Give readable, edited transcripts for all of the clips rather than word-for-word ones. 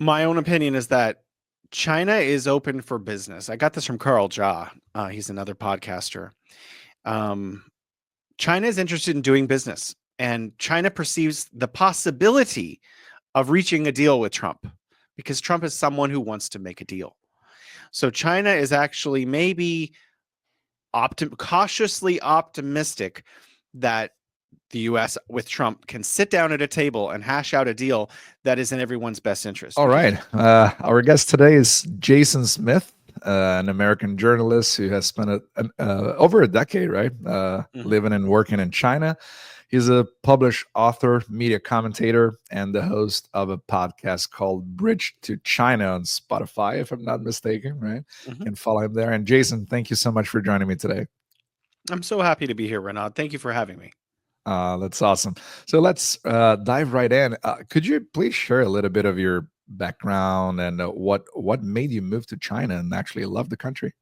My own opinion is that China is open for business. I got this from Carl Jha. He's another podcaster. Um, China is interested in doing business, and China perceives the possibility of reaching a deal with Trump because Trump is someone who wants to make a deal. So China is actually maybe cautiously optimistic that the US with Trump can sit down at a table and hash out a deal that is in everyone's best interest. All Because right. Our guest today is Jason Smith, an American journalist who has spent over a decade, right, Mhm. living and working in China. He's a published author, media commentator, and the host of a podcast called Bridge to China on Spotify, if I'm not mistaken, right? Mhm. Can follow him there. And Jason, thank you so much for joining me today. I'm so happy to be here, Renaud. Thank you for having me. That's awesome. So let's dive right in. Could you please share a little bit of your background and what made you move to China and actually love the country?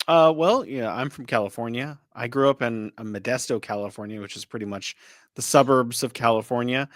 Well, yeah, I'm from California. I grew up in Modesto, California, which is pretty much the suburbs of California.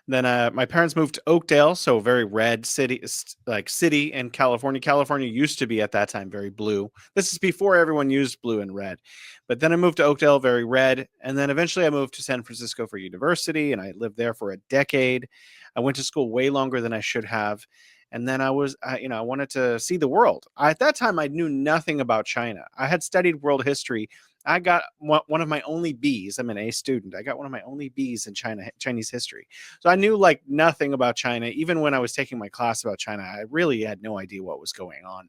Then my parents moved to Oakdale, so very red city, like city in California. California used to be at that time very blue. This is before everyone used blue and red. But then I moved to Oakdale, very red, and then eventually I moved to San Francisco for university, and I lived there for a decade. I went to school way longer than I should have, and then I wanted to see the world. At that time, I knew nothing about China. I had studied world history. I got one of my only B's. I'm an A student. I got one of my only B's in Chinese history. So I knew like nothing about China. Even when I was taking my class about China, I really had no idea what was going on.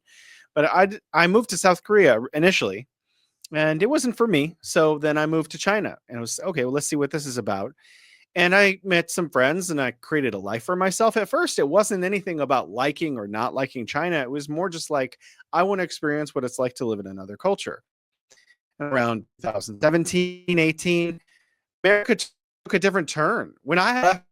But I moved to South Korea initially, and it wasn't for me. So then I moved to China, and it was okay. Well, let's see what this is about. And I met some friends and I created a life for myself. At first, it wasn't anything about liking or not liking China. It was more just like, I want to experience what it's like to live in another culture. And around 2017, 18, America took a different turn. When I left,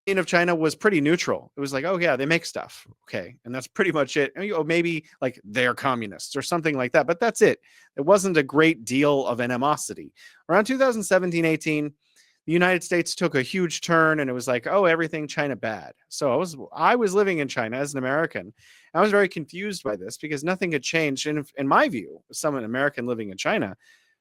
of China was pretty neutral. It was like, oh yeah, they make stuff. Okay. And that's pretty much it. Maybe like they're communists or something like that, but that's it. It wasn't a great deal of animosity. Around 2017, 18, the United States took a huge turn and it was like, oh, everything China bad. So I was living in China as an American. I was very confused by this because nothing had changed. And in my view, as someone American living in China,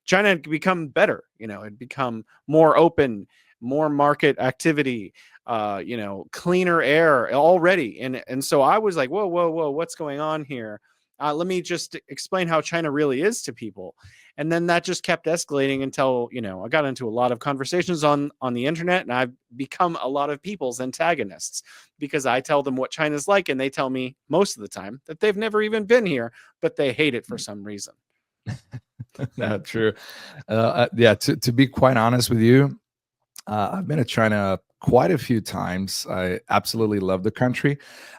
China had become better. It had become more open, more market activity, cleaner air already. And so I was like, whoa, whoa, whoa, what's going on here? Let me just explain how China really is to people. And then that just kept escalating until, I got into a lot of conversations on the internet, and I've become a lot of people's antagonists because I tell them what China's like, and they tell me most of the time that they've never even been here, but they hate it for some reason. Not true. Yeah, to be quite honest with you, I've been to China quite a few times. I absolutely love the country.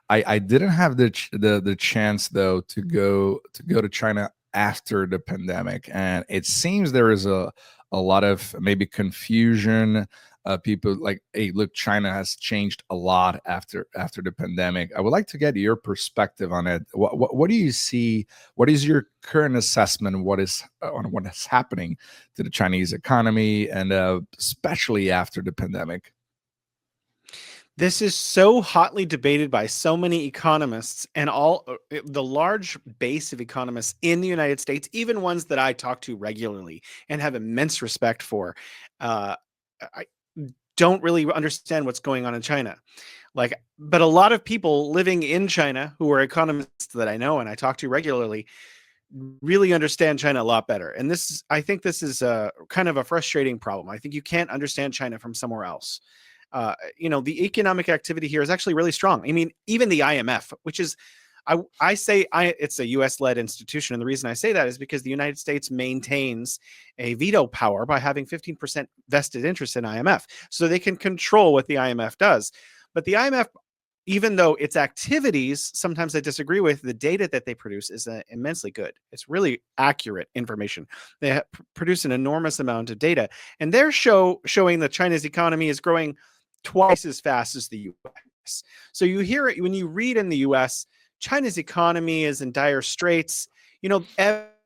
I didn't have the chance though to go to China after the pandemic, and it seems there is a lot of maybe confusion. People like, hey, look, China has changed a lot after the pandemic. I would like to get your perspective on it. What do you see? What is your current assessment? What is on what is happening to the Chinese economy, and especially after the pandemic? This is so hotly debated by so many economists and all the large base of economists in the United States, even ones that I talk to regularly and have immense respect for. Uh, I don't really understand what's going on in China. But a lot of people living in China who are economists that I know and I talk to regularly really understand China a lot better. And I think this is a kind of a frustrating problem. I think you can't understand China from somewhere else. The economic activity here is actually really strong. I mean, even the IMF, which is, it's a U.S. led institution. And the reason I say that is because the United States maintains a veto power by having 15% vested interest in IMF. So they can control what the IMF does. But the IMF, even though its activities, sometimes I disagree with, the data that they produce is immensely good. It's really accurate information. They produce an enormous amount of data. And they're showing that China's economy is growing twice as fast as the US. So you hear it when you read in the US, China's economy is in dire straits.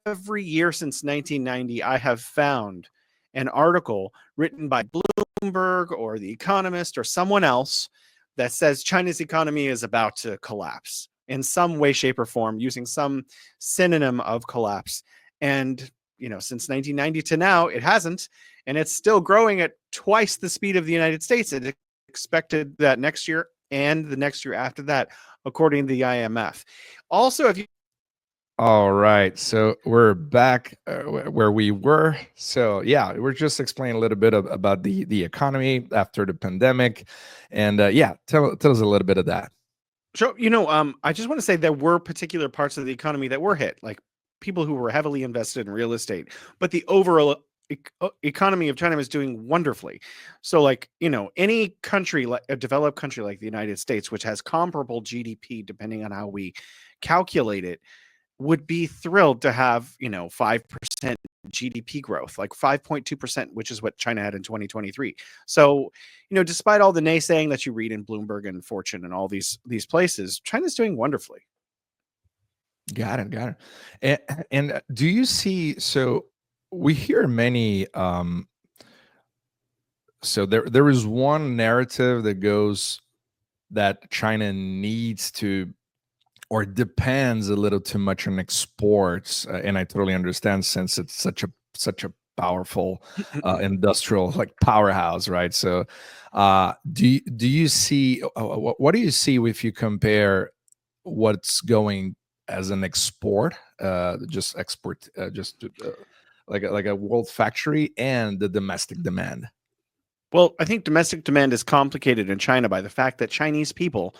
Every year since 1990, I have found an article written by Bloomberg or The Economist or someone else that says China's economy is about to collapse in some way, shape, or form, using some synonym of collapse. And, since 1990 to now, it hasn't. And it's still growing at twice the speed of the United States. It expected that next year and the next year after that, according to the IMF. Also, if you All right, so we're back where we were. So yeah, we're just explaining a little bit about the economy after the pandemic, and yeah, tell us a little bit of that. So, I just want to say there were particular parts of the economy that were hit, like people who were heavily invested in real estate, but the overall economy of China was doing wonderfully. So, like, any country, like a developed country like the United States, which has comparable GDP, depending on how we calculate it, would be thrilled to have, 5% GDP growth, like 5.2%, which is what China had in 2023. So, despite all the naysaying that you read in Bloomberg and Fortune and all these places, China's doing wonderfully. Got it, got it. And do you see? So we hear many. So there is one narrative that goes that China needs to or depends a little too much on exports, and I totally understand since it's such a powerful industrial like powerhouse, right? So, do you see what do you see if you compare what's going as an export, just export, just like a world factory and the domestic demand? Well, I think domestic demand is complicated in China by the fact that Chinese people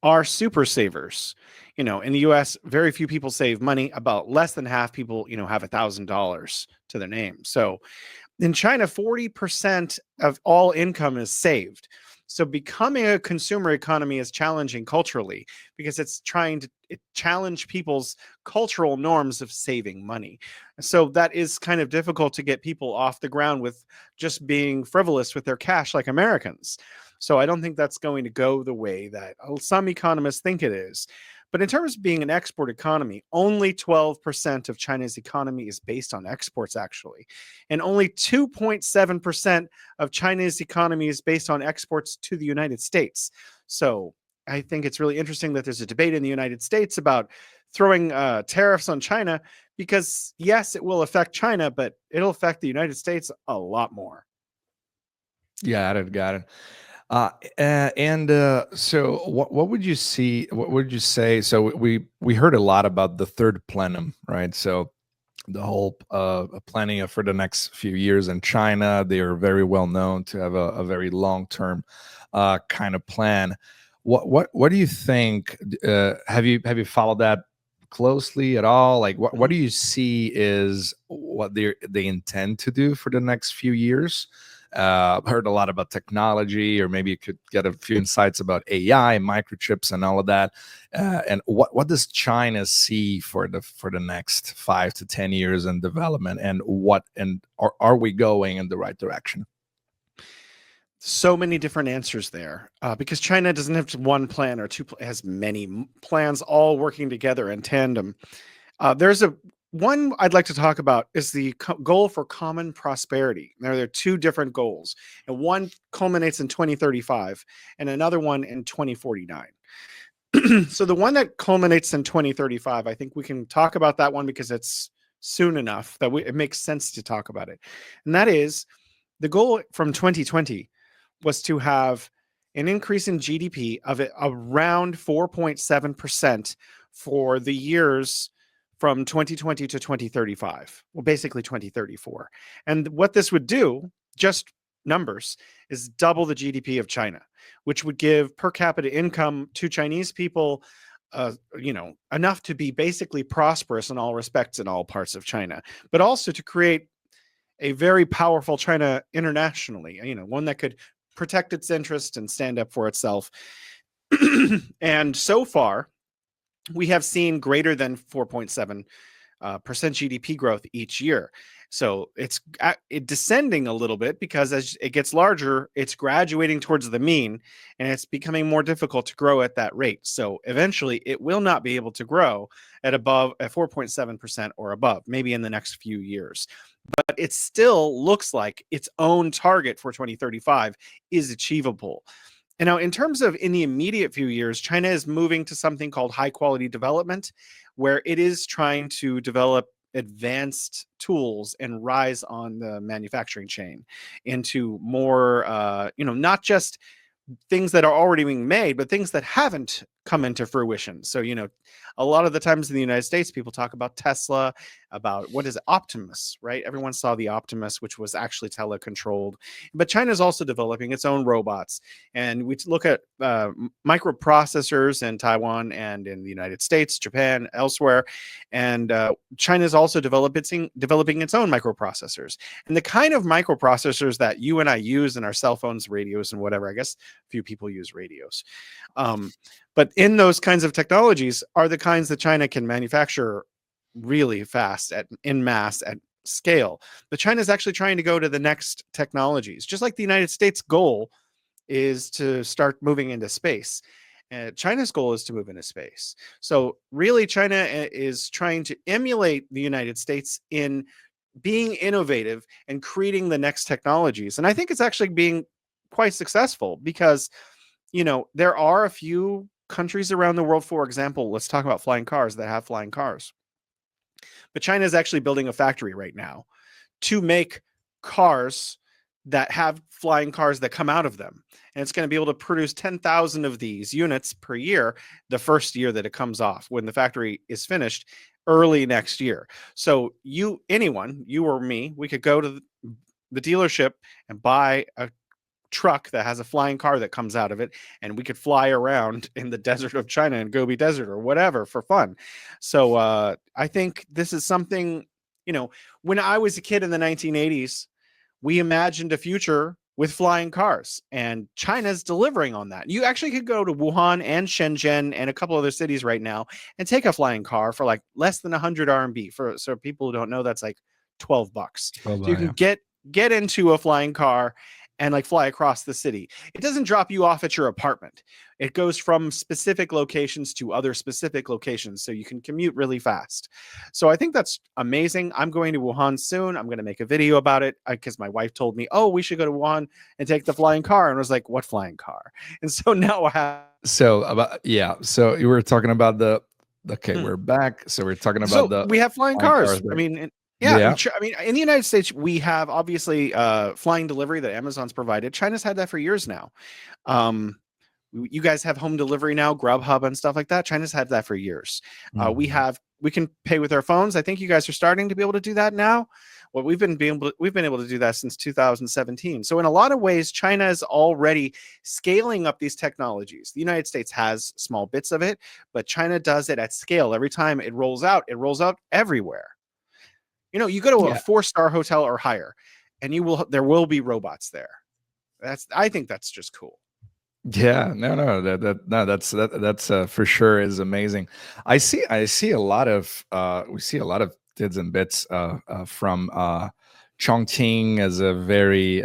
are super savers. In the US, very few people save money. About less than half people, have $1,000 to their name. So in China, 40% of all income is saved. So becoming a consumer economy is challenging culturally because it's trying to challenge people's cultural norms of saving money. So that is kind of difficult to get people off the ground with just being frivolous with their cash like Americans. So I don't think that's going to go the way that some economists think it is. But in terms of being an export economy, only 12% of China's economy is based on exports, actually. And only 2.7% of China's economy is based on exports to the United States. So I think it's really interesting that there's a debate in the United States about throwing tariffs on China because, yes, it will affect China, but it'll affect the United States a lot more. Got it, got it. And so what would you see? What would you say? So we heard a lot about the third plenum, right? So the whole planning for the next few years in China, they are very well known to have a very long term kind of plan. What do you think? Have you followed that closely at all? Like what do you see is what they intend to do for the next few years? Heard a lot about technology, or maybe you could get a few insights about AI, microchips, and all of that. And what does China see for the next 5 to 10 years in development, and are we going in the right direction? So many different answers there because China doesn't have one plan or two, it has many plans all working together in tandem. There's a one I'd like to talk about is the goal for common prosperity. Now, there are two different goals, and one culminates in 2035 and another one in 2049. So the one that culminates in 2035, I think we can talk about that one because it's soon enough that it makes sense to talk about it. And that is the goal from 2020 was to have an increase in GDP of around 4.7% for the years from 2020 to 2035. Well, basically 2034. And what this would do, just numbers, is double the GDP of China, which would give per capita income to Chinese people enough to be basically prosperous in all respects in all parts of China, but also to create a very powerful China internationally, one that could protect its interest and stand up for itself. And so far, we have seen greater than 4.7% GDP growth each year. So it's descending a little bit because as it gets larger, it's graduating towards the mean and it's becoming more difficult to grow at that rate. So eventually it will not be able to grow at 4.7% or above, maybe in the next few years. But it still looks like its own target for 2035 is achievable. And now, in terms of in the immediate few years, China is moving to something called high quality development, where it is trying to develop advanced tools and rise on the manufacturing chain into more, not just things that are already being made, but things that haven't come into fruition. So, a lot of the times in the United States, people talk about Tesla, about what is it, Optimus, right? Everyone saw the Optimus, which was actually telecontrolled. But China is also developing its own robots. And we look at microprocessors in Taiwan and in the United States, Japan, elsewhere. And China is also developing its own microprocessors. And the kind of microprocessors that you and I use in our cell phones, radios, and whatever, I guess few people use radios. But in those kinds of technologies are the kinds that China can manufacture really fast in mass at scale. But China is actually trying to go to the next technologies, just like the United States goal is to start moving into space. China's goal is to move into space. So really, China is trying to emulate the United States in being innovative and creating the next technologies. And I think it's actually being quite successful because, there are a few countries around the world, for example, let's talk about flying cars, that have flying cars. But China is actually building a factory right now to make cars that have flying cars that come out of them. And it's going to be able to produce 10,000 of these units per year the first year that it comes off, when the factory is finished early next year. So anyone, you or me, we could go to the dealership and buy a truck that has a flying car that comes out of it, and we could fly around in the desert of China and Gobi Desert or whatever for fun. So I think this is something, when I was a kid in the 1980s, we imagined a future with flying cars, and China's delivering on that. You actually could go to Wuhan and Shenzhen and a couple other cities right now and take a flying car for like less than 100 RMB. So people who don't know, that's like $12. Oh, So you yeah. can get into a flying car and like fly across the city. It doesn't drop you off at your apartment. It goes from specific locations to other specific locations, so you can commute really fast. So I think that's amazing. I'm going to Wuhan soon. I'm going to make a video about it because my wife told me, "Oh, we should go to Wuhan and take the flying car." And I was like, "What flying car?" And so now I have. So you were talking about the okay, Hmm. we're back. So we're talking about So the we have flying flying cars cars. I there. mean, yeah, Yeah. in the United States, we have obviously flying delivery that Amazon's provided. China's had that for years now. Um, you guys have home delivery now, Grubhub and stuff like that. China's had that for years. Mhm. We can pay with our phones. I think you guys are starting to be able to do that now. Well, we've been able to do that since 2017. So in a lot of ways, China is already scaling up these technologies. The United States has small bits of it, but China does it at scale. Every time it rolls out everywhere. You go to a Yeah. 4-star hotel or higher, and there will be robots there. I think that's just cool. Yeah, no, no, that's for sure is amazing. I see a lot of we see a lot of tids and bits from Chongqing as a very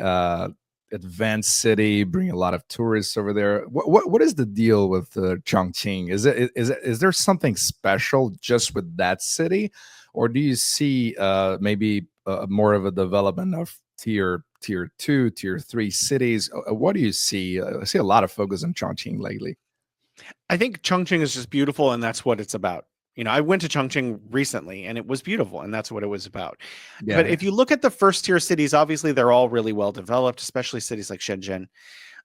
advanced city, bring a lot of tourists over there. What is the deal with Chongqing? Is there something special just with that city, or do you see maybe more of a development of tier 2, tier 3 cities? What do you see? I see a lot of focus on Chongqing lately. I think Chongqing is just beautiful, and that's what it's about. I went to Chongqing recently, and it was beautiful, and that's what it was about. But Yeah. if you look at the first tier cities, obviously they're all really well developed, especially cities like Shenzhen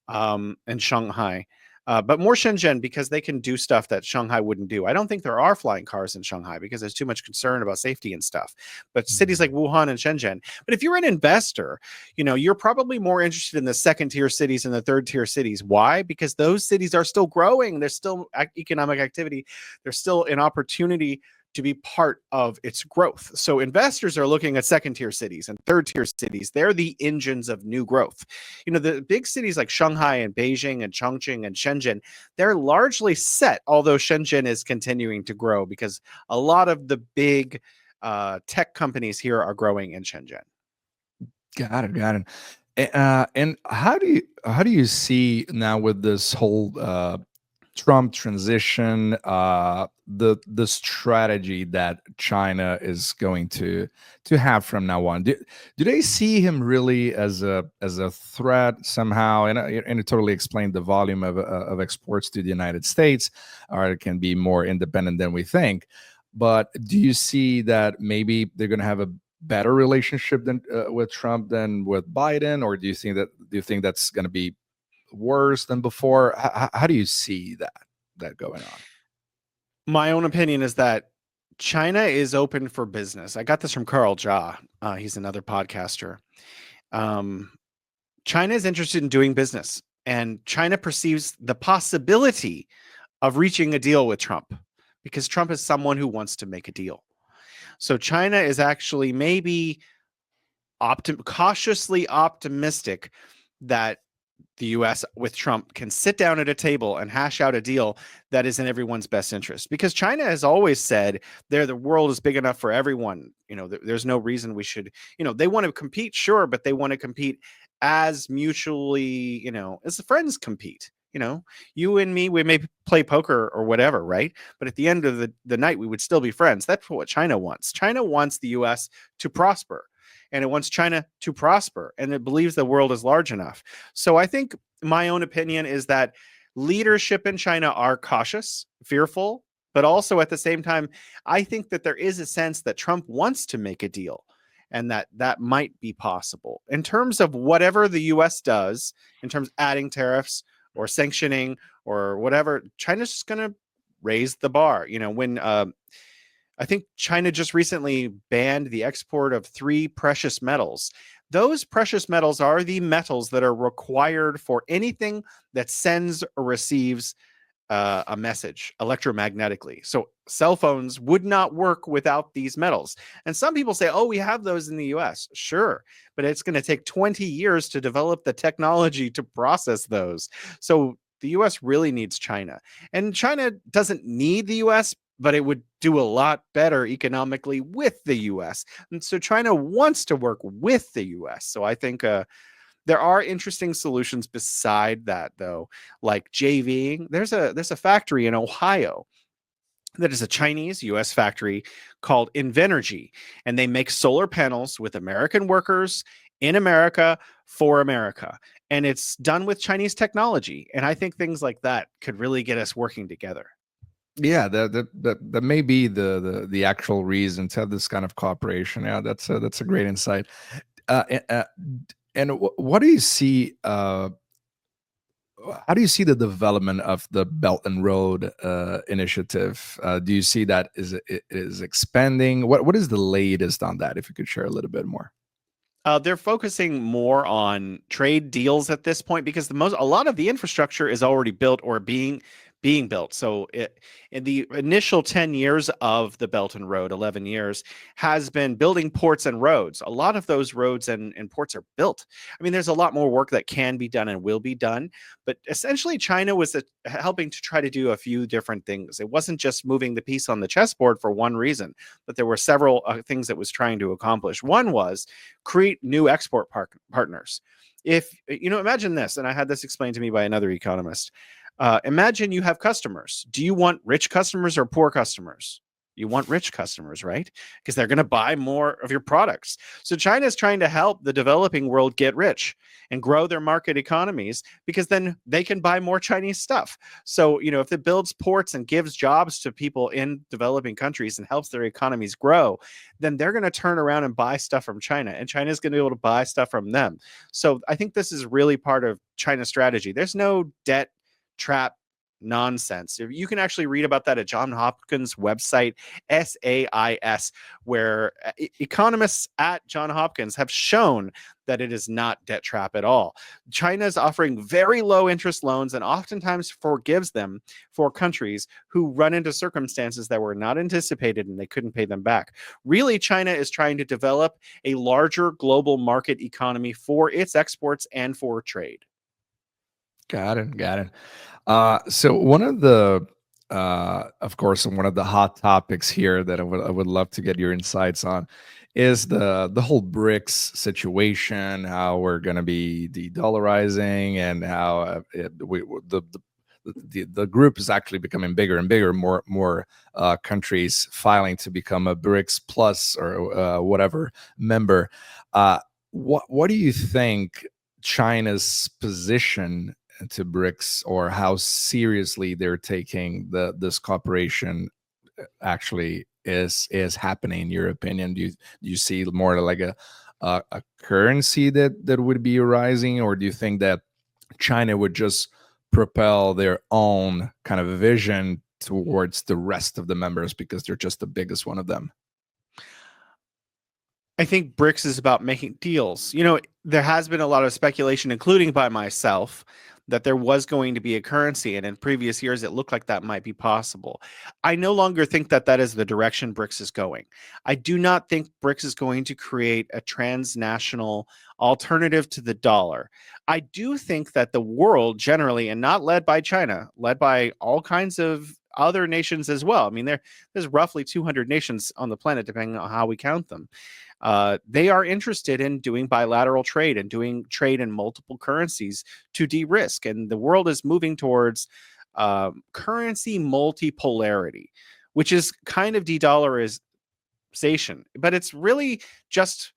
and Shanghai. But more Shenzhen because they can do stuff that Shanghai wouldn't do. I don't think there are flying cars in Shanghai because there's too much concern about safety and stuff. But cities like Mhm. Wuhan and Shenzhen. But if you're an investor, you're probably more interested in the second tier cities and the third tier cities. Why? Because those cities are still growing. There's still economic activity. There's still an opportunity to be part of its growth. So investors are looking at second tier cities and third tier cities. They're the engines of new growth. The big cities like Shanghai and Beijing and Chongqing and Shenzhen, they're largely set, although Shenzhen is continuing to grow because a lot of the big tech companies here are growing in Shenzhen. Got it, got it. And how do you see now with this whole Trump transition, the strategy that China is going to have from now on? Do they see him really as a threat somehow? And it totally explained the volume of exports to the United States, or it can be more independent than we think. But do you see that maybe they're going to have a better relationship than with Trump than with Biden, or do you think that's going to be worse than before? How do you see that going on? My own opinion is that China is open for business. I got this from Carl Jha. He's another podcaster. Um, China is interested in doing business, and China perceives the possibility of reaching a deal with Trump because Trump is someone who wants to make a deal. So China is actually maybe cautiously optimistic that the US with Trump can sit down at a table and hash out a deal that is in everyone's best interest. Because China has always said the world is big enough for everyone. There's no reason we should, they want to compete, sure, but they want to compete as mutually, as the friends compete. You and me, we may play poker or whatever, right? But at the end of the night, we would still be friends. That's what China wants. China wants the US to prosper, and it wants China to prosper, and it believes the world is large enough. So I think my own opinion is that leadership in China are cautious, fearful, but also at the same time, I think that there is a sense that Trump wants to make a deal and that might be possible. In terms of whatever the US does, in terms of adding tariffs or sanctioning or whatever, China's just going to raise the bar. When I think China just recently banned the export of 3 precious metals. Those precious metals are the metals that are required for anything that sends or receives a message electromagnetically. So cell phones would not work without these metals. And some people say, oh, we have those in the US. Sure, but it's going to take 20 years to develop the technology to process those. So the US really needs China. And China doesn't need the US, but it would do a lot better economically with the US. And so China wants to work with the US. So I think there are interesting solutions beside that, though, like JVing. There's a factory in Ohio that is a Chinese US factory called Invenergy, and they make solar panels with American workers in America for America. And it's done with Chinese technology. And I think things like that could really get us working together. Yeah, that may be the actual reason to have this kind of cooperation. Yeah, that's a great insight. And what do you see? How do you see the development of the Belt and Road initiative? Do you see that is expanding? What is the latest on that? If you could share a little bit more. They're focusing more on trade deals at this point because a lot of the infrastructure is already built or being built. So in the initial 10 years of the Belt and Road, 11 years, has been building ports and roads. A lot of those roads and ports are built. I mean, there's a lot more work that can be done and will be done. But essentially, China was helping to try to do a few different things. It wasn't just moving the piece on the chessboard for one reason, but there were several things it was trying to accomplish. One was create new export partners. If imagine this, and I had this explained to me by another economist. Imagine you have customers. Do you want rich customers or poor customers? You want rich customers, right? Because they're going to buy more of your products. So China is trying to help the developing world get rich and grow their market economies because then they can buy more Chinese stuff. So, if it builds ports and gives jobs to people in developing countries and helps their economies grow, then they're going to turn around and buy stuff from China, and China is going to be able to buy stuff from them. So I think this is really part of China's strategy. There's no debt trap nonsense. You can actually read about that at John Hopkins' website, SAIS, where economists at John Hopkins have shown that it is not debt trap at all. China is offering very low interest loans and oftentimes forgives them for countries who run into circumstances that were not anticipated and they couldn't pay them back. Really, China is trying to develop a larger global market economy for its exports and for trade. Got it. Got it. So one of the, of course, one of the hot topics here that I would love to get your insights on is the whole Brics situation. How we're going to be de-dollarizing, and how the the group is actually becoming bigger and bigger. More countries filing to become a Brics Plus or whatever member. What do you think China's position to Brics, or how seriously they're taking this cooperation actually is happening in your opinion? Do you see more like a currency that would be rising, or do you think that China would just propel their own kind of vision towards the rest of the members because they're just the biggest one of them? I think BRICS is about making deals. There has been a lot of speculation, including by myself, that there was going to be a currency, and in previous years, it looked like that might be possible. I no longer think that that is the direction BRICS is going. I do not think BRICS is going to create a transnational alternative to the dollar. I do think that the world generally, and not led by China, led by all kinds of other nations as well. I mean, there's roughly 200 nations on the planet, depending on how we count them. They are interested in doing bilateral trade and doing trade in multiple currencies to de-risk. And the world is moving towards currency multipolarity, which is kind of de-dollarization, but it's really just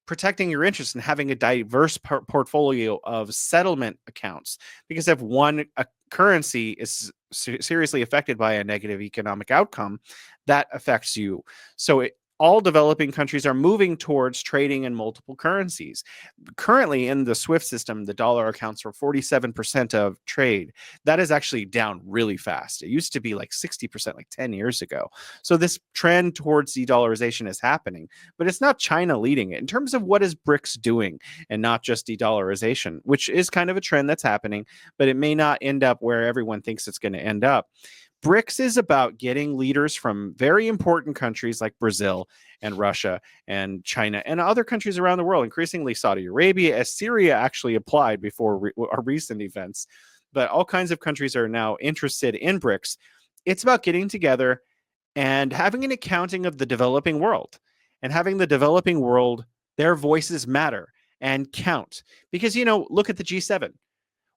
protecting your interests and having a diverse portfolio of settlement accounts. Because if one currency is seriously affected by a negative economic outcome, that affects you. So all developing countries are moving towards trading in multiple currencies. Currently, in the SWIFT system, the dollar accounts for 47% of trade. That is actually down really fast. It used to be like 60% like 10 years ago. So this trend towards de-dollarization is happening, but it's not China leading it. In terms of what is BRICS doing, and not just de-dollarization, which is kind of a trend that's happening, but it may not end up where everyone thinks it's going to end up. BRICS is about getting leaders from very important countries like Brazil and Russia and China and other countries around the world, increasingly Saudi Arabia, as Syria actually applied before our recent events. But all kinds of countries are now interested in BRICS. It's about getting together and having an accounting of the developing world, and having the developing world, their voices matter and count. Because, look at the G7.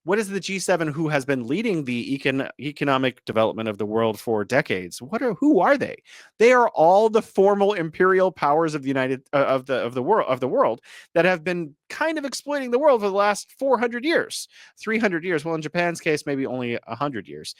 What is the G7, who has been leading the economic development of the world for decades? Who are they? They are all the formal imperial powers of the world that have been kind of exploiting the world for the last 400 years, 300 years. Well, in Japan's case, maybe only 100 years,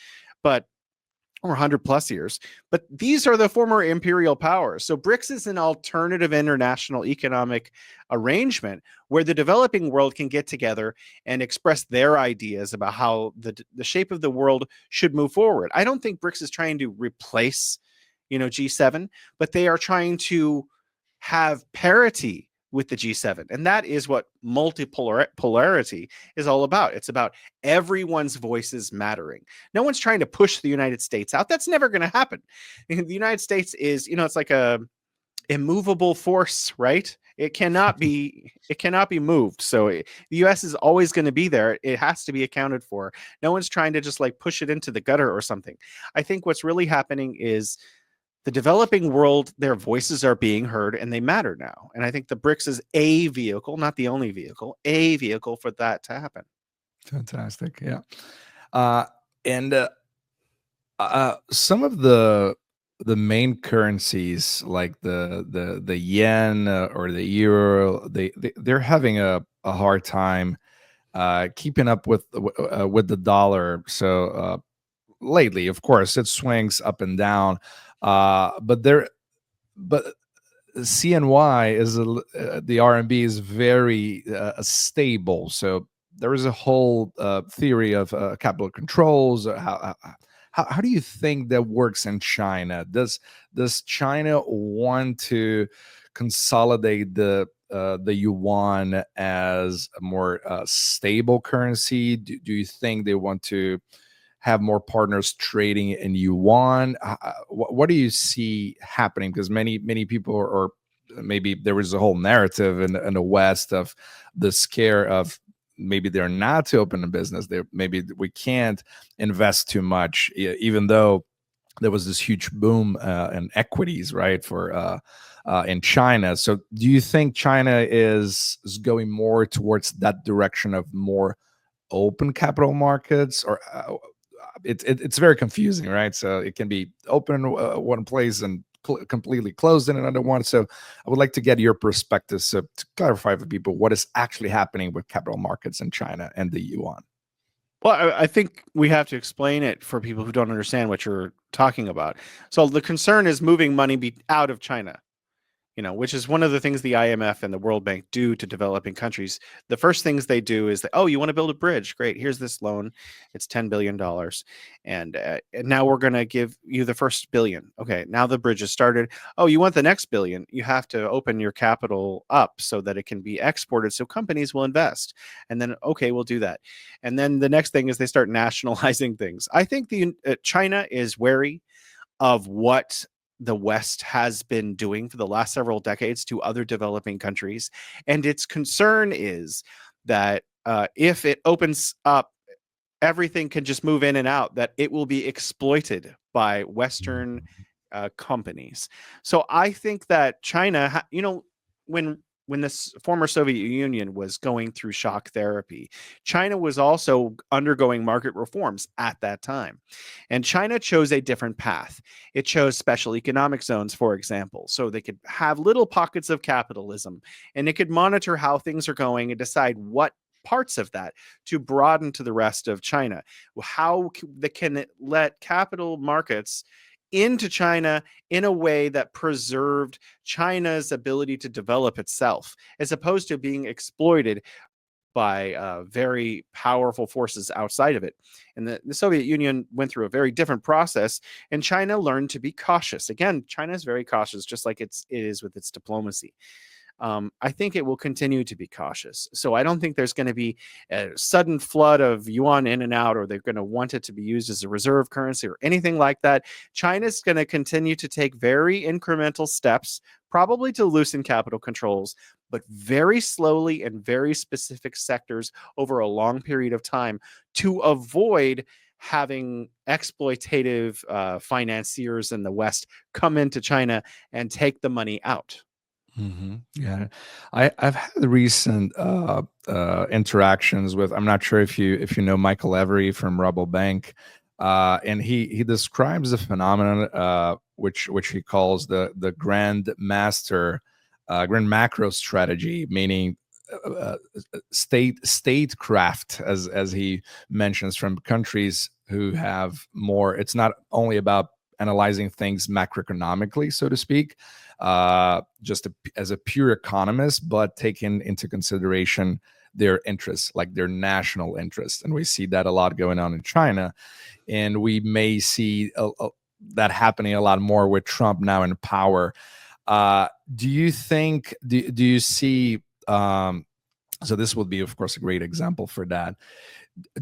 or 100 plus years. But these are the former imperial powers. So BRICS is an alternative international economic arrangement where the developing world can get together and express their ideas about how the shape of the world should move forward. I don't think BRICS is trying to replace, G7, but they are trying to have parity with the G7. And that is what multipolarity is all about. It's about everyone's voices mattering. No one's trying to push the United States out. That's never going to happen. The United States is, it's like a immovable force, right? It cannot be moved. So the US is always going to be there. It has to be accounted for. No one's trying to just like push it into the gutter or something. I think what's really happening is the developing world, their voices are being heard and they matter now. And I think the BRICS is a vehicle, not the only vehicle, a vehicle for that to happen. Fantastic. Yeah. And some of the main currencies like the yen or the euro, they're having a hard time keeping up with the dollar. So lately, of course, it swings up and down, but CNY is the RMB is very stable. So there is a whole theory of capital controls. How do you think that works in China? Does China want to consolidate the yuan as a more stable currency? Do you think they want to have more partners trading in yuan? What do you see happening? Because many people, or maybe there was a whole narrative in the West of the scare of maybe they're not to open a business. Maybe we can't invest too much, even though there was this huge boom in equities, right, for in China. So do you think China is going more towards that direction of more open capital markets, or it's very confusing, right? So it can be open one place and completely closed in another one. So I would like to get your perspective, so to clarify for people what is actually happening with capital markets in China and the yuan. Well, I think we have to explain it for people who don't understand what you're talking about. So the concern is moving money out of China, which is one of the things the IMF and the World Bank do to developing countries. The first things they do is, oh, you want to build a bridge? Great. Here's this loan. It's $10 billion. And now we're going to give you the first billion. Okay. Now the bridge is started. Oh, you want the next billion? You have to open your capital up so that it can be exported so companies will invest. And then, okay, we'll do that. And then the next thing is they start nationalizing things. I think China is wary of what the West has been doing for the last several decades to other developing countries. And its concern is that if it opens up, everything can just move in and out, that it will be exploited by Western companies. So I think that China, when this former Soviet Union was going through shock therapy, China was also undergoing market reforms at that time. And China chose a different path. It chose special economic zones, for example, so they could have little pockets of capitalism and it could monitor how things are going and decide what parts of that to broaden to the rest of China. How they can let capital markets into China in a way that preserved China's ability to develop itself, as opposed to being exploited by very powerful forces outside of it. And the Soviet Union went through a very different process, and China learned to be cautious. Again, China is very cautious, just like it is with its diplomacy. I think it will continue to be cautious. So I don't think there's going to be a sudden flood of yuan in and out, or they're going to want it to be used as a reserve currency or anything like that. China's going to continue to take very incremental steps, probably to loosen capital controls, but very slowly and very specific sectors over a long period of time to avoid having exploitative financiers in the West come into China and take the money out. Yeah, I've had recent interactions with. I'm not sure if you know Michael Every from Rebel Bank, and he describes the phenomenon which he calls the grand macro strategy, meaning statecraft, as he mentions, from countries who have more. It's not only about analyzing things macroeconomically, so to speak, as a pure economist, but taking into consideration their interests, like their national interests. And we see that a lot going on in China. And we may see that happening a lot more with Trump now in power. Do you think, do you see, so this would be, of course, a great example for that.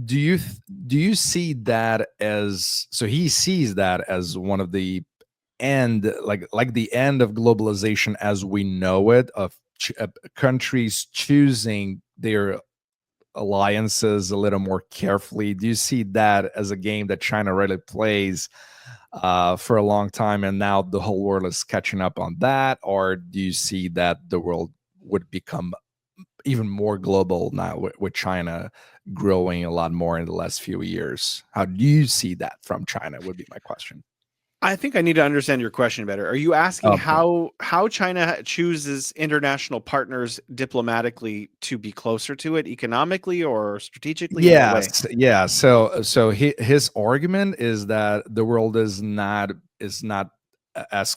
Do you see that as, so he sees that as one of the end, like the end of globalization as we know it, of countries choosing their alliances a little more carefully? Do you see that as a game that China really plays for a long time, and now the whole world is catching up on that? Or do you see that the world would become even more global now with China growing a lot more in the last few years? How do you see that from China, would be my question. I think I need to understand your question better. Are you asking Okay. how China chooses international partners diplomatically to be closer to it economically or strategically? In what way? Yes, yeah. So his argument is that the world is not as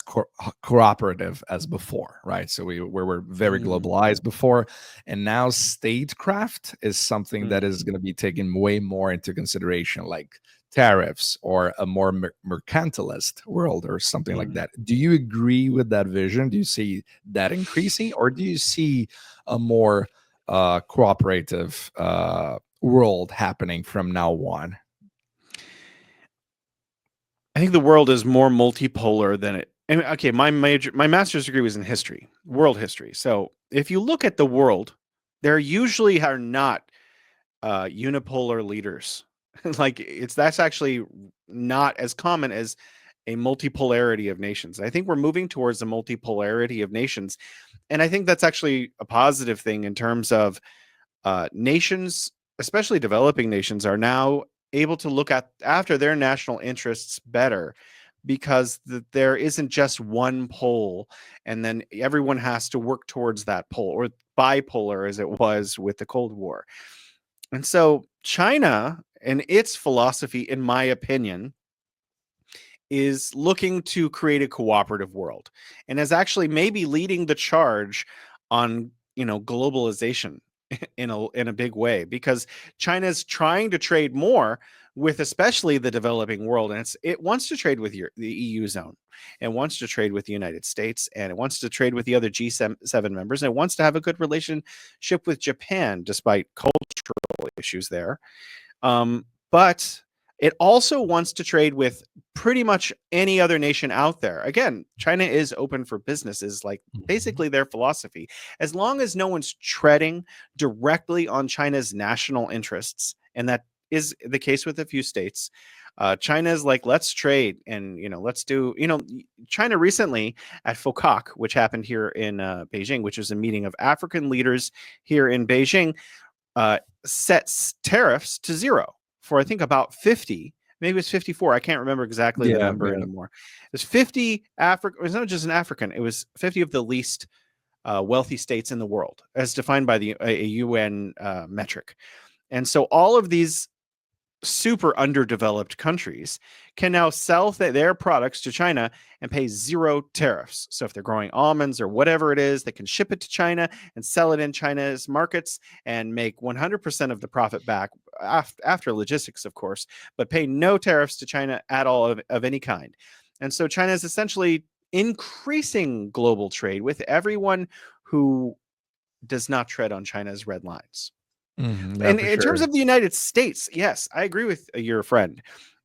cooperative as before, right? So we were very Mm, globalized before, and now statecraft is something that mm, is going to be taken way more into consideration, like tariffs or a more mercantilist world or something like mm. that. Do you agree with that vision? Do you see that increasing, or do you see a more cooperative world happening from now on? I think the world is more multipolar than it. And okay, my master's degree was in history, world history. So if you look at the world, there usually are not unipolar leaders. That's actually not as common as a multipolarity of nations. I think we're moving towards a multipolarity of nations, and I think that's actually a positive thing in terms of nations, especially developing nations, are now able to look at after their national interests better, because there isn't just one pole and then everyone has to work towards that pole, or bipolar as it was with the Cold War. And so China and its philosophy, in my opinion, is looking to create a cooperative world and is actually maybe leading the charge on, globalization in a big way, because China's trying to trade more with especially the developing world, and it wants to trade with the EU zone, and wants to trade with the United States, and it wants to trade with the other G7 members, and it wants to have a good relationship with Japan despite cultural issues there. But it also wants to trade with pretty much any other nation out there. Again, China is open for business, is like Mhm. basically their philosophy. As long as no one's treading directly on China's national interests, and that is the case with a few states. China is like, let's trade, and let's do. China recently at FOCAC, which happened here in Beijing, which was a meeting of African leaders here in Beijing, sets tariffs to zero for I think about 50, maybe it's 54. I can't remember exactly the Yeah, number yeah. anymore. It's 50 African. It was not just an African. It was 50 of the least wealthy states in the world, as defined by a UN metric. And so all of these super underdeveloped countries can now sell their products to China and pay zero tariffs. So if they're growing almonds or whatever it is, they can ship it to China and sell it in China's markets and make 100% of the profit back after logistics, of course, but pay no tariffs to China at all of any kind. And so China is essentially increasing global trade with everyone who does not tread on China's red lines. Yeah, And for in terms sure. of the United States, yes, I agree with your friend.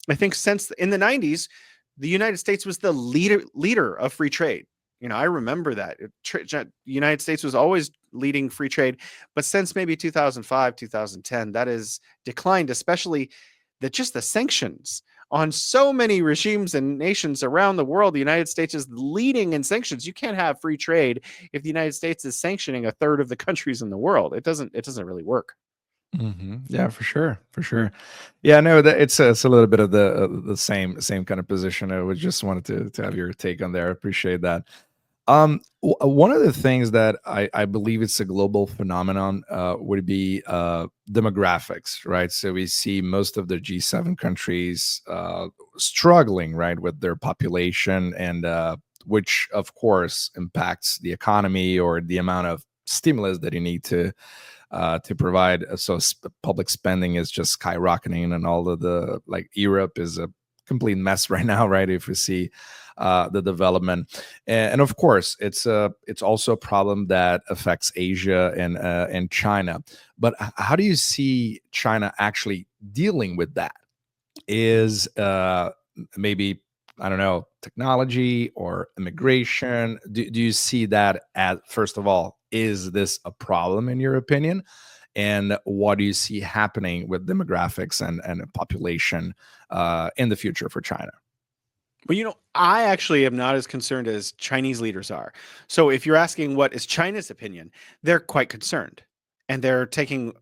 I think since in the 90s, the United States was the leader of free trade. I remember that. The United States was always leading free trade, but since maybe 2005, 2010, that has declined, especially just the sanctions on so many regimes and nations around the world. The United States is leading in sanctions. You can't have free trade if the United States is sanctioning a third of the countries in the world. It doesn't really work. Yeah, for sure, for sure. Yeah, no, that it's a little bit of the same kind of position. I would just wanted to have your take on there. I appreciate that. One of the things that I believe it's a global phenomenon would be demographics, right? So we see most of the G7 countries struggling, right, with their population, and which of course impacts the economy or the amount of stimulus that you need to provide. So public spending is just skyrocketing, and all of the, like, Europe is a complete mess right now, right? If we see the development, and of course, it's also a problem that affects Asia and China. But how do you see China actually dealing with that? Is maybe, I don't know, technology or immigration? Do you see that as, first of all, is this a problem in your opinion? And what do you see happening with demographics and population in the future for China? But I actually am not as concerned as Chinese leaders are. So if you're asking what is China's opinion, they're quite concerned. And they're taking,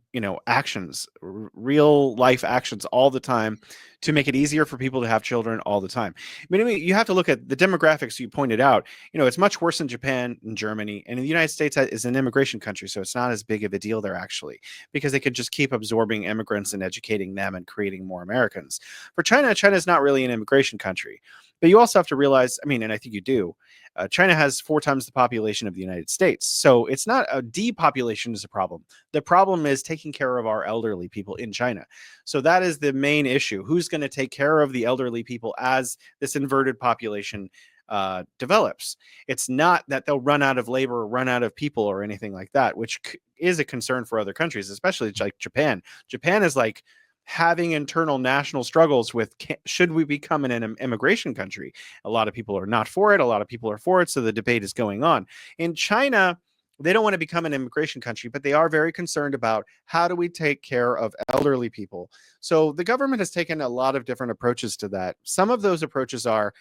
actions, real life actions all the time to make it easier for people to have children all the time. I mean, you have to look at the demographics you pointed out. It's much worse in Japan and Germany. And the United States is an immigration country. So it's not as big of a deal there, actually, because they could just keep absorbing immigrants and educating them and creating more Americans. For China, China is not really an immigration country. But you also have to realize, I mean, and I think you do, China has 4 times the population of the United States. So it's not a depopulation is a problem. The problem is taking care of our elderly people in China. So that is the main issue. Who's going to take care of the elderly people as this inverted population develops? It's not that they'll run out of labor or run out of people or anything like that, which is a concern for other countries, especially like Japan. Japan is like having internal national struggles with should we become an immigration country. A lot of people are not for it, a lot of people are for it, so the debate is going on. In China, they don't want to become an immigration country, but they are very concerned about how do we take care of elderly people. So the government has taken a lot of different approaches to that. Some of those approaches are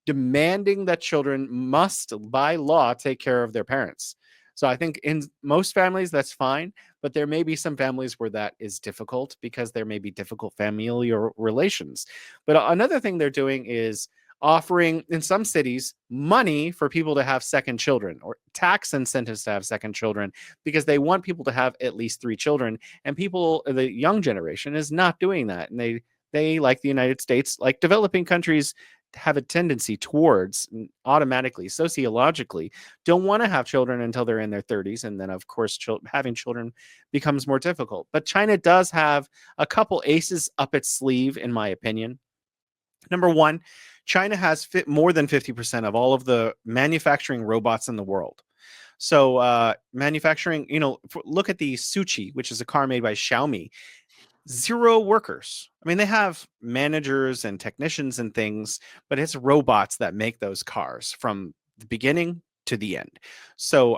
demanding that children must by law take care of their parents. So I think in most families that's fine, but there may be some families where that is difficult because there may be difficult familial relations. But another thing they're doing is offering in some cities money for people to have second children or tax incentives to have second children because they want people to have at least 3 children, and people, the young generation, is not doing that, and they like the United States, like developing countries, have a tendency towards automatically sociologically don't want to have children until they're in their 30s, and then of course having children becomes more difficult. But China does have a couple aces up its sleeve, in my opinion. Number one, China has more than 50% of all of the manufacturing robots in the world. So manufacturing, look at the Suchi, which is a car made by Xiaomi. 0 workers. I mean, they have managers and technicians and things, but it's robots that make those cars from the beginning to the end. So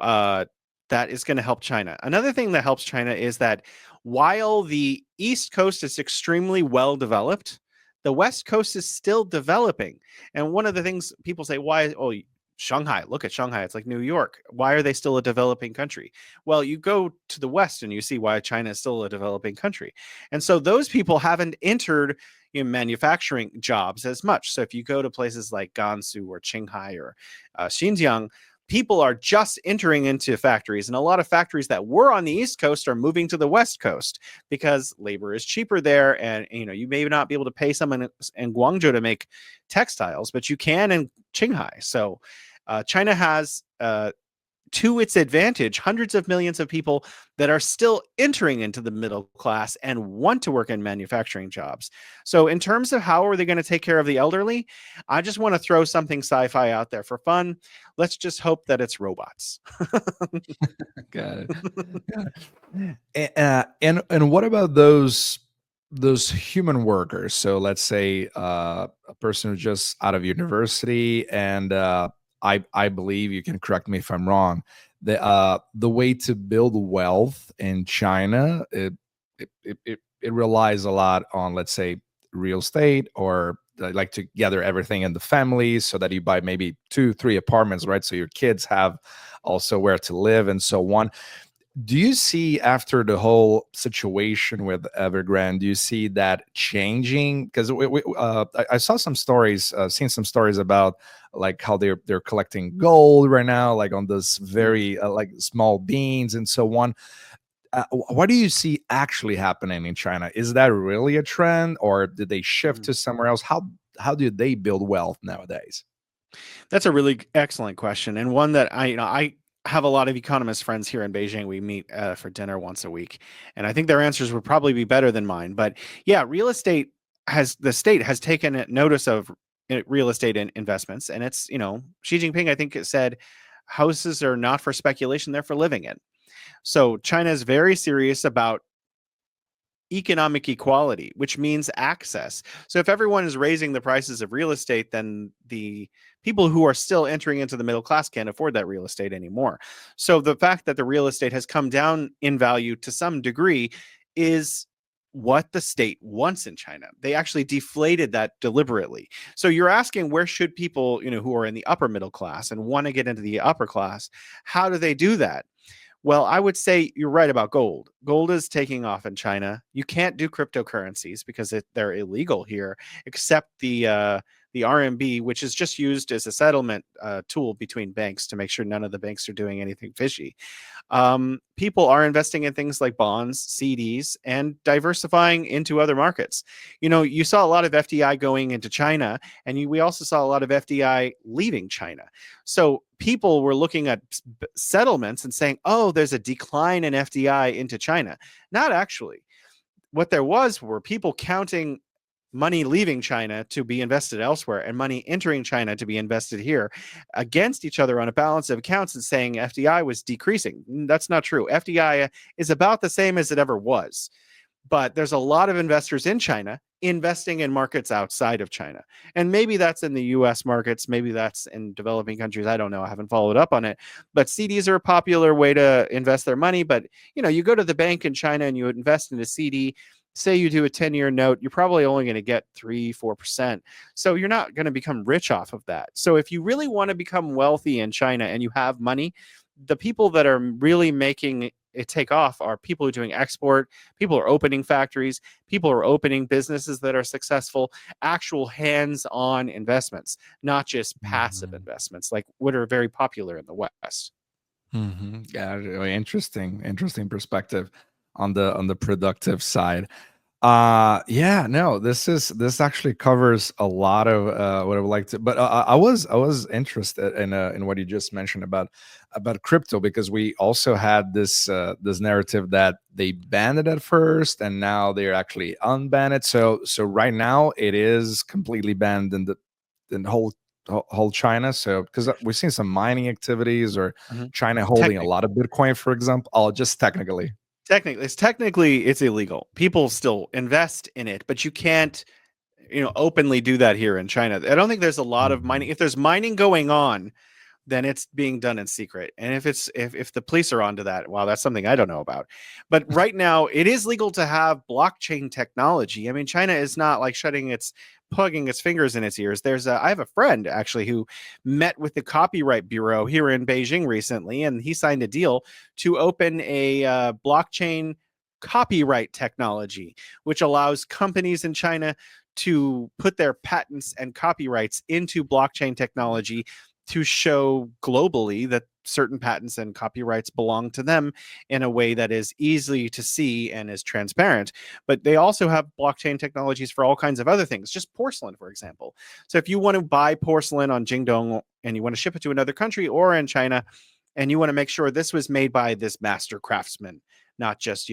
that is going to help China. Another thing that helps China is that while the East Coast is extremely well developed, the West Coast is still developing. And one of the things people say, why? Oh, Shanghai, look at Shanghai. It's like New York. Why are they still a developing country? Well, you go to the West and you see why China is still a developing country. And so those people haven't entered in manufacturing jobs as much. So if you go to places like Gansu or Qinghai or Xinjiang, people are just entering into factories, and a lot of factories that were on the East Coast are moving to the West Coast because labor is cheaper there. And you may not be able to pay someone in Guangzhou to make textiles, but you can in Qinghai. So China has, to its advantage, hundreds of millions of people that are still entering into the middle class and want to work in manufacturing jobs. So in terms of how are they going to take care of the elderly, I just want to throw something sci-fi out there for fun. Let's just hope that it's robots. Got it. And what about those human workers? So let's say a person who's just out of university, and I believe, you can correct me if I'm wrong, the way to build wealth in China, it relies a lot on, let's say, real estate, or like to gather everything in the family so that you buy maybe 2-3 apartments, right? So your kids have also where to live and so on. Do you see, after the whole situation with Evergrande, do you see that changing? Because I saw some stories, seen some stories about like how they're collecting gold right now, like on this very like small beans and so on. What do you see actually happening in China? Is that really a trend, or did they shift to somewhere else? How do they build wealth nowadays? That's a really excellent question, and one that I have a lot of economist friends here in Beijing. We meet for dinner once a week, and I think their answers would probably be better than mine. But yeah, the state has taken notice of real estate investments, and it's Xi Jinping, I think, it said houses are not for speculation; they're for living in. So China is very serious about economic equality, which means access. So if everyone is raising the prices of real estate, then the people who are still entering into the middle class can't afford that real estate anymore. So the fact that the real estate has come down in value to some degree is what the state wants in China. They actually deflated that deliberately. So you're asking, where should people, who are in the upper middle class and want to get into the upper class, how do they do that? Well, I would say you're right about gold. Gold is taking off in China. You can't do cryptocurrencies because they're illegal here, except the RMB, which is just used as a settlement tool between banks to make sure none of the banks are doing anything fishy. People are investing in things like bonds, CDs, and diversifying into other markets. You saw a lot of FDI going into China, and we also saw a lot of FDI leaving China. So people were looking at settlements and saying, oh, there's a decline in FDI into China. Not actually. What there were people counting money leaving China to be invested elsewhere and money entering China to be invested here against each other on a balance of accounts, and saying FDI was decreasing. That's not true. FDI is about the same as it ever was. But there's a lot of investors in China investing in markets outside of China. And maybe that's in the US markets, maybe that's in developing countries. I don't know. I haven't followed up on it. But CDs are a popular way to invest their money. But, you go to the bank in China and you invest in a CD. Say you do a 10-year note, you're probably only going to get 3-4%. So you're not going to become rich off of that. So if you really want to become wealthy in China and you have money, the people that are really making it take off are people who are doing export, people are opening factories, people are opening businesses that are successful, actual hands-on investments, not just passive Mhm. investments like what are very popular in the West. Yeah, really interesting perspective on the productive side. Yeah, no, this actually covers a lot of what I would like to, but I was interested in what you just mentioned about crypto, because we also had this narrative that they banned it at first and now they're actually unbanned it. So right now it is completely banned in the whole China. So because we've seen some mining activities, or Mhm. China holding a Technically, lot of Bitcoin, for example. Oh, just technically. technically it's illegal. People still invest in it, but you can't, openly do that here in China. I don't think there's a lot of mining. Mhm. If there's mining going on, then it's being done in secret. And if the police are onto that, wow, that's something I don't know about. But right now, it is legal to have blockchain technology. I mean, China is not like plugging its fingers in its ears. I have a friend actually who met with the Copyright Bureau here in Beijing recently, and he signed a deal to open a blockchain copyright technology, which allows companies in China to put their patents and copyrights into blockchain technology to show globally that certain patents and copyrights belong to them in a way that is easy to see and is transparent. But they also have blockchain technologies for all kinds of other things, just porcelain, for example. So if you want to buy porcelain on Jingdong and you want to ship it to another country or in China, and you want to make sure this was made by this master craftsman, not just,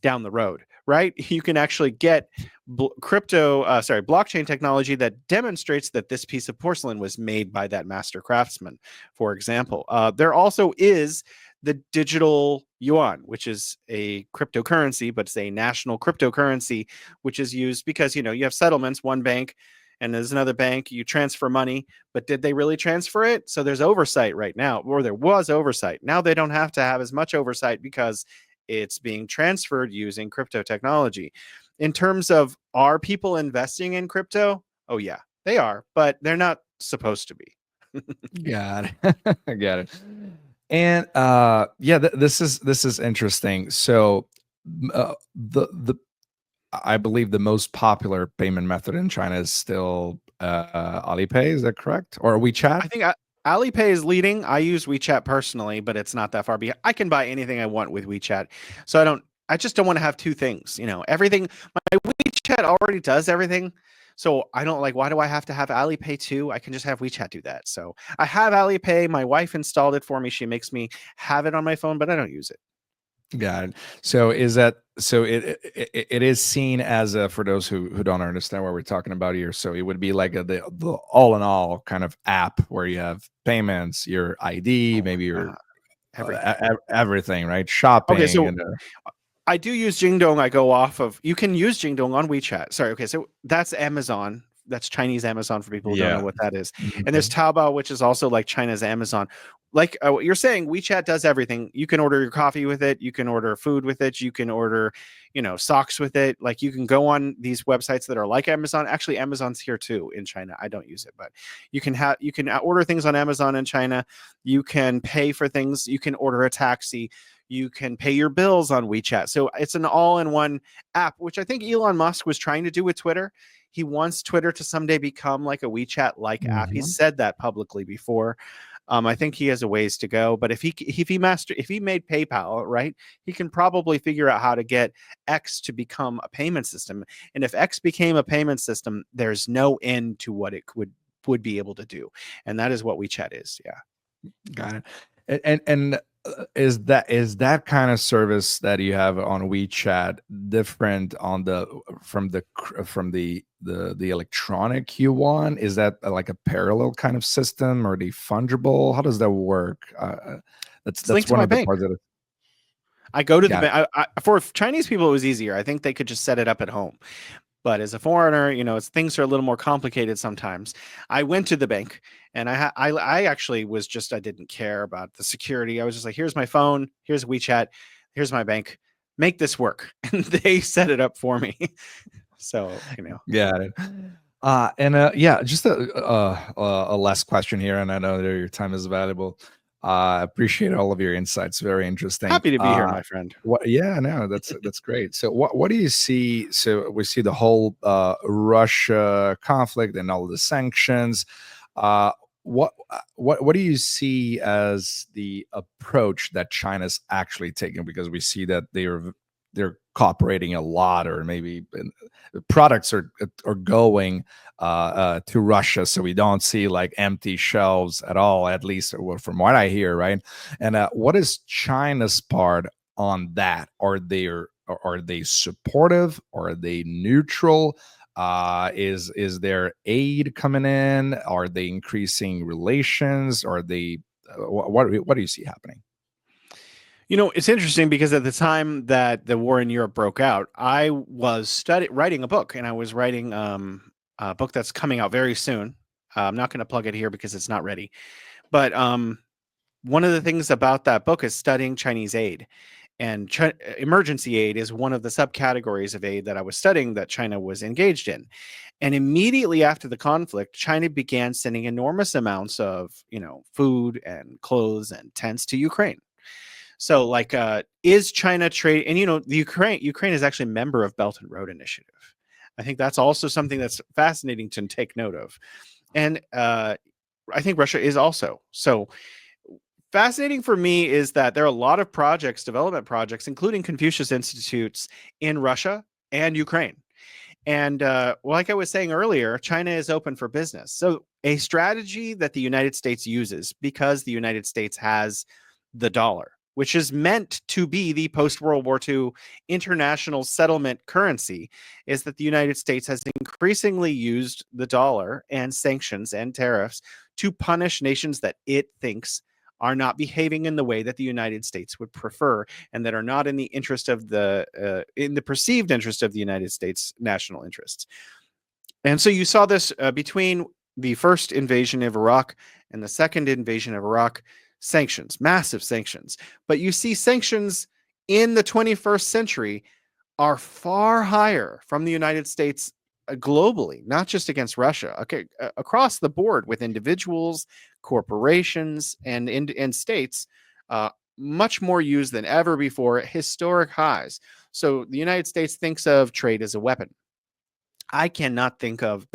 down the road, right? You can actually get blockchain technology that demonstrates that this piece of porcelain was made by that master craftsman, for example. There also is the digital yuan, which is a cryptocurrency, but it's a national cryptocurrency, which is used because, you have settlements, one bank, and there's another bank, you transfer money, but did they really transfer it? So there's oversight right now, or there was oversight. Now they don't have to have as much oversight because it's being transferred using crypto technology. In terms of are people investing in crypto? Oh yeah, they are, but they're not supposed to be. Got it. I got it. And yeah, this is interesting. So the I believe the most popular payment method in China is still Alipay. Is that correct? Or WeChat? I think Alipay is leading. I use WeChat personally, but it's not that far behind. I can buy anything I want with WeChat, so I just don't want to have two things. Everything. My WeChat already does everything, so I don't like. Why do I have to have Alipay too? I can just have WeChat do that. So I have Alipay. My wife installed it for me. She makes me have it on my phone, but I don't use it. Got it. So it is seen as a, for those who don't understand what we're talking about here. So it would be like the all in all kind of app where you have payments, your ID, Oh my maybe your god, everything. everything, right? Okay, Shopping so and I do use Jingdong. I go off of. You can use Jingdong on WeChat. Sorry. Okay, so that's Amazon. That's Chinese Amazon for people who don't know yeah. what that is. And there's Mhm. Taobao, which is also like China's Amazon. Like what you're saying, WeChat does everything. You can order your coffee with it. You can order food with it. You can order, socks with it. Like you can go on these websites that are like Amazon. Actually, Amazon's here too in China. I don't use it, but you can order things on Amazon in China. You can pay for things. You can order a taxi. You can pay your bills on WeChat. So it's an all-in-one app, which I think Elon Musk was trying to do with Twitter. He wants Twitter to someday become like a WeChat-like app. He's Mhm. said that publicly before. I think he has a ways to go, but if he made PayPal, right, he can probably figure out how to get X to become a payment system. And if X became a payment system, there's no end to what it would be able to do, and that is what WeChat is. Yeah. Got it. And is that kind of service that you have on WeChat different on the from the electronic yuan? Is that like a parallel kind of system, or the fungible? How does that work? That's It's linked that's to one my of the bank. parts that I go to the got it. bank. For Chinese people, it was easier. I think they could just set it up at home. But as a foreigner, things are a little more complicated sometimes. I went to the bank, and I actually was just I didn't care about the security. I was just like, here's my phone, here's WeChat, here's my bank, make this work, and they set it up for me. So Got it. And yeah, just a last question here, and I know that your time is valuable. I appreciate all of your insights. Very interesting. Happy to be here, my friend. What? Yeah, no, that's great. So, what do you see? So, we see the whole Russia conflict and all the sanctions. Uh, what do you see as the approach that China's actually taking? Because we see that they're cooperating a lot, or maybe products are going to Russia, so we don't see like empty shelves at all, at least from what I hear, right? And what is China's part on that? Are they supportive? Are they neutral? Is there aid coming in? Are they increasing relations? Are they what do you see happening? It's interesting because at the time that the war in Europe broke out, I was writing a book, and I was writing a book that's coming out very soon. I'm not going to plug it here because it's not ready. But one of the things about that book is studying Chinese aid. And emergency aid is one of the subcategories of aid that I was studying that China was engaged in. And immediately after the conflict, China began sending enormous amounts of, food and clothes and tents to Ukraine. So, like, is China trade? And the Ukraine is actually a member of Belt and Road Initiative. I think that's also something that's fascinating to take note of. And I think Russia is also. So fascinating for me is that there are a lot of development projects, including Confucius Institutes in Russia and Ukraine. And like I was saying earlier, China is open for business. So a strategy that the United States uses, because the United States has the dollar, which is meant to be the post-World War II international settlement currency, is that the United States has increasingly used the dollar and sanctions and tariffs to punish nations that it thinks are not behaving in the way that the United States would prefer, and that are not in the interest of in the perceived interest of the United States national interests. And so you saw this between the first invasion of Iraq and the second invasion of Iraq. Sanctions, massive sanctions. But you see sanctions in the 21st century are far higher from the United States globally, not just against Russia, okay, across the board with individuals, corporations, and states, uh, much more used than ever before at historic highs. So the United States thinks of trade as a weapon. I cannot think of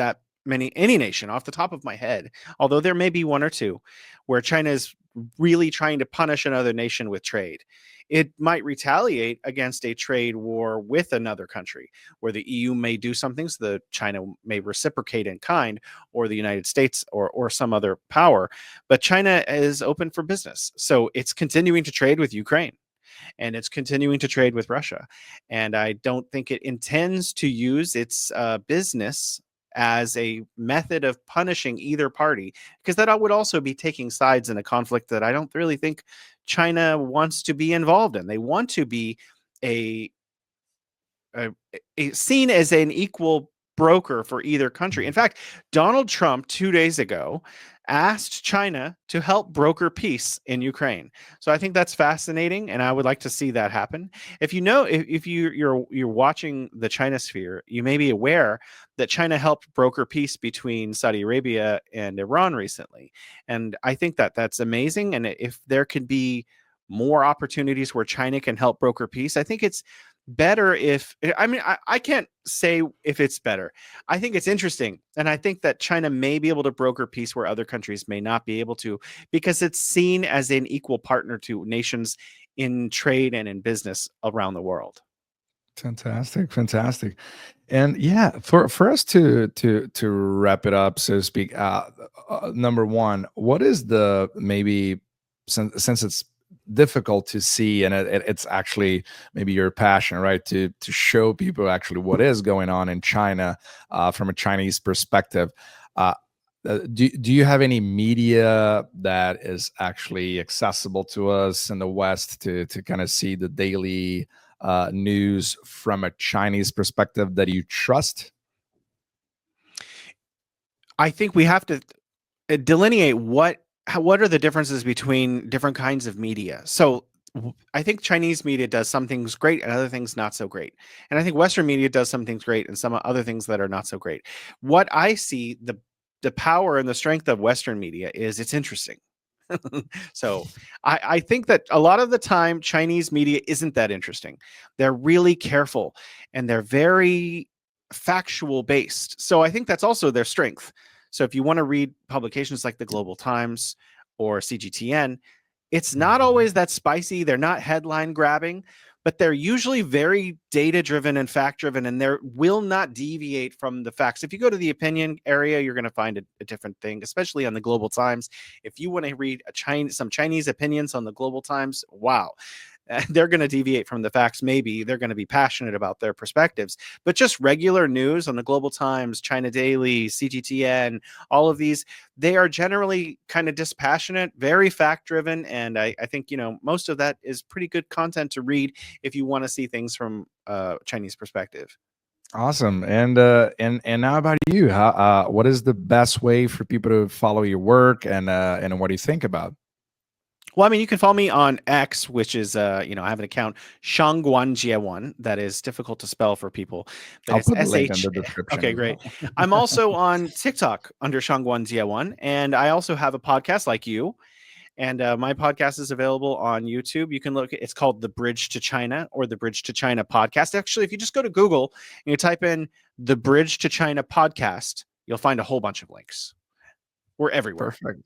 any nation off the top of my head, although there may be one or two, where China is really trying to punish another nation with trade. It might retaliate against a trade war with another country, where the EU may do something, so that China may reciprocate in kind, or the United States or some other power. But China is open for business. So it's continuing to trade with Ukraine, and it's continuing to trade with Russia. And I don't think it intends to use its business as a method of punishing either party, because that would also be taking sides in a conflict that I don't really think China wants to be involved in. They want to be a, seen as an equal broker for either country. In fact, Donald Trump 2 days ago asked China to help broker peace in Ukraine. So I think that's fascinating, and I would like to see that happen. If you're watching the China sphere, you may be aware that China helped broker peace between Saudi Arabia and Iran recently, and I think that that's amazing. And if there could be more opportunities where China can help broker peace, I think it's better. I can't say if it's better. I think it's interesting, and I think that China may be able to broker peace where other countries may not be able to, because it's seen as an equal partner to nations in trade and in business around the world. Fantastic, fantastic. And yeah, for us to wrap it up, so to speak, number one, what is the maybe, since it's difficult to see, and it's actually maybe your passion, right, to show people actually what is going on in China from a Chinese perspective. Uh, do you have any media that is actually accessible to us in the West to kind of see the daily news from a Chinese perspective that you trust? I think we have to delineate what are the differences between different kinds of media. So I think Chinese media does some things great and other things not so great. And I think Western media does some things great and some other things that are not so great. What I see, the power and the strength of Western media is it's interesting. So I think that a lot of the time Chinese media isn't that interesting. They're really careful and they're very factual based. So I think that's also their strength. So if you want to read publications like the Global Times or CGTN, it's not Mhm. always that spicy. They're not headline grabbing, but they're usually very data driven and fact driven, and they will not deviate from the facts. If you go to the opinion area, you're going to find a different thing, especially on the Global Times. If you want to read some Chinese opinions on the Global Times, wow, they're going to deviate from the facts. Maybe they're going to be passionate about their perspectives, but just regular news on the Global Times, China Daily, CGTN, all of these, they are generally kind of dispassionate, very fact driven. And I think, most of that is pretty good content to read if you want to see things from a Chinese perspective. Awesome. And now about you. What is the best way for people to follow your work, and what do you think about? Well, I mean, you can follow me on X, which is, I have an account, Shangguanjie1, that is difficult to spell for people, but I'll it's put the link in SH. the description Okay, as great. well. I'm also on TikTok under Shangguanjie1, and I also have a podcast like you. And my podcast is available on YouTube. You can look, it's called The Bridge to China or The Bridge to China Podcast. Actually, if you just go to Google and you type in The Bridge to China Podcast, you'll find a whole bunch of links. We're everywhere. Perfect.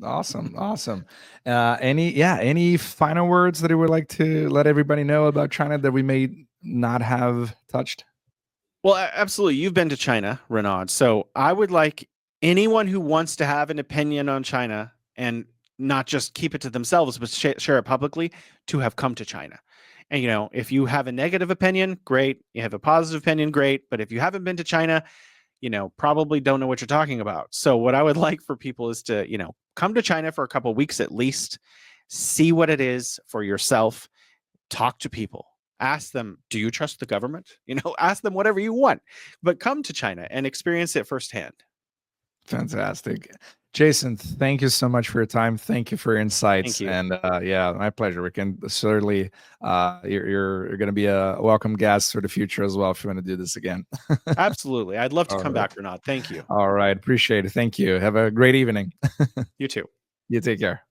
Awesome. Awesome. Any final words that you would like to let everybody know about China that we may not have touched? Well, absolutely. You've been to China, Renaud. So I would like anyone who wants to have an opinion on China and not just keep it to themselves, but share it publicly, to have come to China. And, if you have a negative opinion, great. You have a positive opinion, great. But if you haven't been to China, probably don't know what you're talking about. So what I would like for people is to, come to China for a couple of weeks at least, see what it is for yourself, talk to people, ask them, do you trust the government? Ask them whatever you want, but come to China and experience it firsthand. Fantastic. Jason, thank you so much for your time. Thank you for your Thank insights. you. And yeah, my pleasure. We can certainly, you're going to be a welcome guest for the future as well if you want to do this again. Absolutely. I'd love to All come right. back, Renaud. Thank you. All right. Appreciate it. Thank you. Have a great evening. You too. You take care.